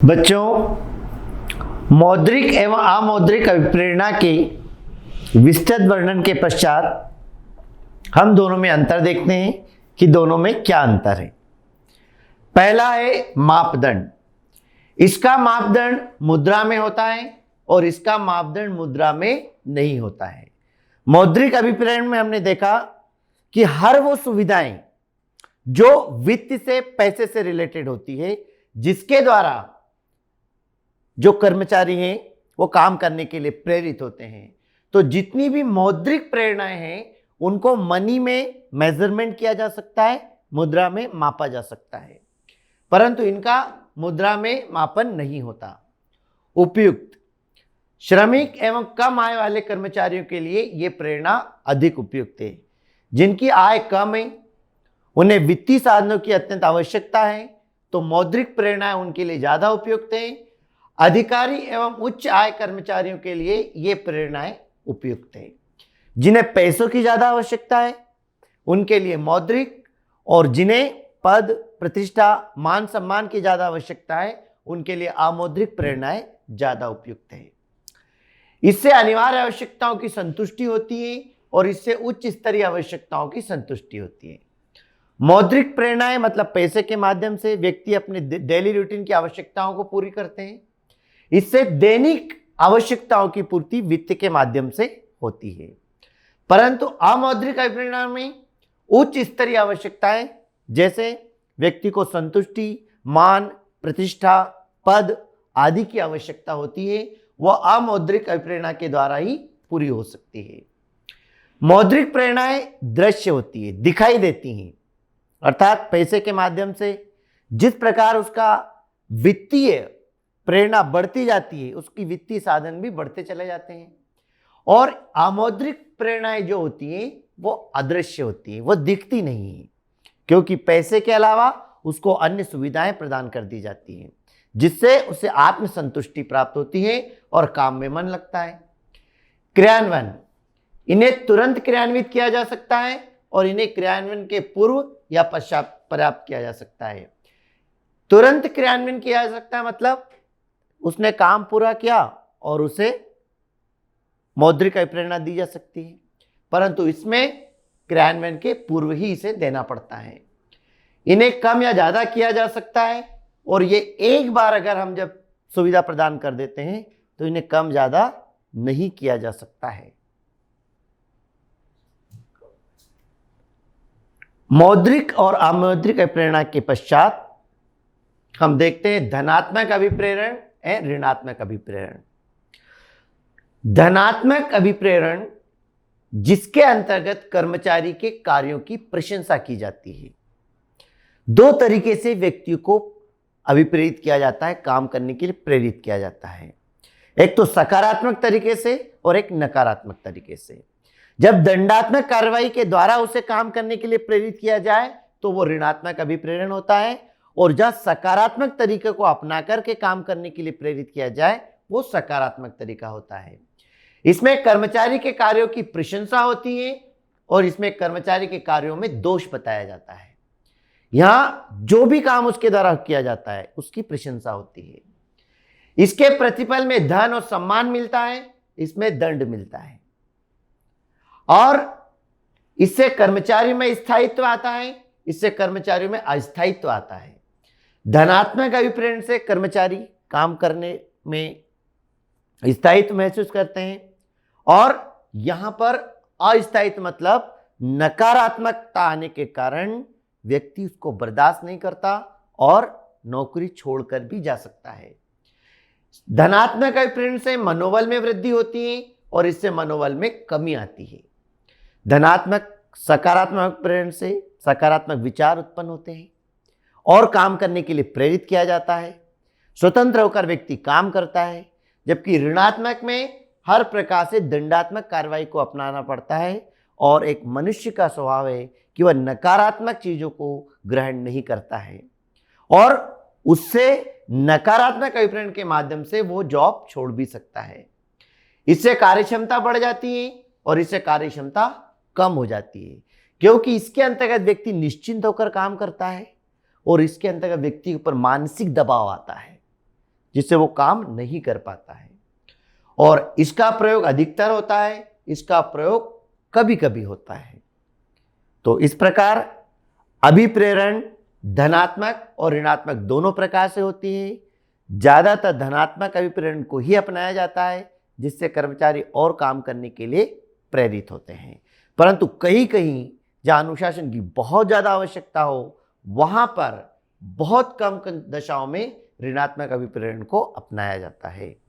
बच्चों, मौद्रिक एवं अमौद्रिक अभिप्रेरणा के विस्तृत वर्णन के पश्चात हम दोनों में अंतर देखते हैं कि दोनों में क्या अंतर है। पहला है मापदंड। इसका मापदंड मुद्रा में होता है और इसका मापदंड मुद्रा में नहीं होता है। मौद्रिक अभिप्रेरण में हमने देखा कि हर वो सुविधाएं जो वित्त से, पैसे से रिलेटेड होती है, जिसके द्वारा जो कर्मचारी हैं वो काम करने के लिए प्रेरित होते हैं, तो जितनी भी मौद्रिक प्रेरणाएं हैं उनको मनी में मेजरमेंट किया जा सकता है, मुद्रा में मापा जा सकता है, परंतु इनका मुद्रा में मापन नहीं होता। उपयुक्त श्रमिक एवं कम आय वाले कर्मचारियों के लिए ये प्रेरणा अधिक उपयुक्त है। जिनकी आय कम है, उन्हें वित्तीय साधनों की अत्यंत आवश्यकता है, तो मौद्रिक प्रेरणाएं उनके लिए ज्यादा उपयुक्त है। अधिकारी एवं उच्च आय कर्मचारियों के लिए ये प्रेरणाएं उपयुक्त है। जिन्हें पैसों की ज्यादा आवश्यकता है उनके लिए मौद्रिक, और जिन्हें पद, प्रतिष्ठा, मान सम्मान की ज्यादा आवश्यकता है उनके लिए अमौद्रिक प्रेरणाएं ज्यादा उपयुक्त है। इससे अनिवार्य आवश्यकताओं की संतुष्टि होती है और इससे उच्च स्तरीय आवश्यकताओं की संतुष्टि होती है। मौद्रिक प्रेरणाएं मतलब पैसे के माध्यम से व्यक्ति अपने डेली रूटीन की आवश्यकताओं को पूरी करते हैं। इससे दैनिक आवश्यकताओं की पूर्ति वित्त के माध्यम से होती है। परंतु अमौद्रिक अभिप्रेरणा में उच्च स्तरीय आवश्यकताएं, जैसे व्यक्ति को संतुष्टि, मान, प्रतिष्ठा, पद आदि की आवश्यकता होती है, वह अमौद्रिक अभिप्रेरणा के द्वारा ही पूरी हो सकती है। मौद्रिक प्रेरणाएं दृश्य होती है, दिखाई देती हैं, अर्थात पैसे के माध्यम से जिस प्रकार उसका वित्तीय प्रेरणा बढ़ती जाती है, उसकी वित्तीय साधन भी बढ़ते चले जाते हैं। और अमौद्रिक प्रेरणाएं जो होती हैं वो अदृश्य होती है, वो दिखती नहीं है, क्योंकि पैसे के अलावा उसको अन्य सुविधाएं प्रदान कर दी जाती हैं, जिससे उसे आत्मसंतुष्टि प्राप्त होती है और काम में मन लगता है। क्रियान्वयन, इन्हें तुरंत क्रियान्वित किया जा सकता है और इन्हें क्रियान्वयन के पूर्व या पश्चात पर्याप्त किया जा सकता है। तुरंत क्रियान्वयन किया जा सकता है मतलब उसने काम पूरा किया और उसे मौद्रिक अभिप्रेरणा दी जा सकती है, परंतु इसमें क्रियान्वयन के पूर्व ही इसे देना पड़ता है। इन्हें कम या ज्यादा किया जा सकता है और ये एक बार अगर हम जब सुविधा प्रदान कर देते हैं तो इन्हें कम ज्यादा नहीं किया जा सकता है। मौद्रिक और अमौद्रिक अभिप्रेरणा के पश्चात हम देखते हैं धनात्मक अभिप्रेरण एवं ऋणात्मक अभिप्रेरण। धनात्मक अभिप्रेरण जिसके अंतर्गत कर्मचारी के कार्यों की प्रशंसा की जाती है। दो तरीके से व्यक्ति को अभिप्रेरित किया जाता है, काम करने के लिए प्रेरित किया जाता है। एक तो सकारात्मक तरीके से और एक नकारात्मक तरीके से। जब दंडात्मक कार्रवाई के द्वारा उसे काम करने के लिए प्रेरित किया जाए तो वो ऋणात्मक अभिप्रेरण होता है, और जहां सकारात्मक तरीके को अपना करके काम करने के लिए प्रेरित किया जाए वो सकारात्मक तरीका होता है। इसमें कर्मचारी के कार्यों की प्रशंसा होती है और इसमें कर्मचारी के कार्यों में दोष बताया जाता है। यहां जो भी काम उसके द्वारा किया जाता है उसकी प्रशंसा होती है। इसके प्रतिफल में धन और सम्मान मिलता है, इसमें दंड मिलता है, और इससे कर्मचारी में स्थायित्व आता है, इससे कर्मचारियों में अस्थायित्व आता है। धनात्मक अभिप्रेरण से कर्मचारी काम करने में स्थायित्व महसूस करते हैं, और यहां पर अस्थायित्व मतलब नकारात्मकता आने के कारण व्यक्ति उसको बर्दाश्त नहीं करता और नौकरी छोड़कर भी जा सकता है। धनात्मक अभिप्रेरण से मनोबल में वृद्धि होती है और इससे मनोबल में कमी आती है। धनात्मक सकारात्मक प्रेरण से सकारात्मक विचार उत्पन्न होते हैं और काम करने के लिए प्रेरित किया जाता है। स्वतंत्र होकर व्यक्ति काम करता है, जबकि ऋणात्मक में हर प्रकार से दंडात्मक कार्रवाई को अपनाना पड़ता है और एक मनुष्य का स्वभाव है कि वह नकारात्मक चीजों को ग्रहण नहीं करता है और उससे नकारात्मक अभिप्रेरण के माध्यम से वो जॉब छोड़ भी सकता है। इससे कार्यक्षमता बढ़ जाती है और इससे कार्यक्षमता कम हो जाती है, क्योंकि इसके अंतर्गत व्यक्ति निश्चिंत होकर काम करता है और इसके अंतर्गत व्यक्ति के ऊपर मानसिक दबाव आता है। जिससे वो काम नहीं कर पाता है। और इसका प्रयोग अधिकतर होता है, इसका प्रयोग कभी कभी होता है। तो इस प्रकार अभिप्रेरण धनात्मक और ऋणात्मक दोनों प्रकार से होती है। ज्यादातर धनात्मक अभिप्रेरण को ही अपनाया जाता है, जिससे कर्मचारी और काम करने के लिए प्रेरित होते हैं। परंतु कहीं कहीं जहां अनुशासन की बहुत ज्यादा आवश्यकता हो, वहां पर बहुत कम दशाओं में ऋणात्मक अभिप्रेरण को अपनाया जाता है।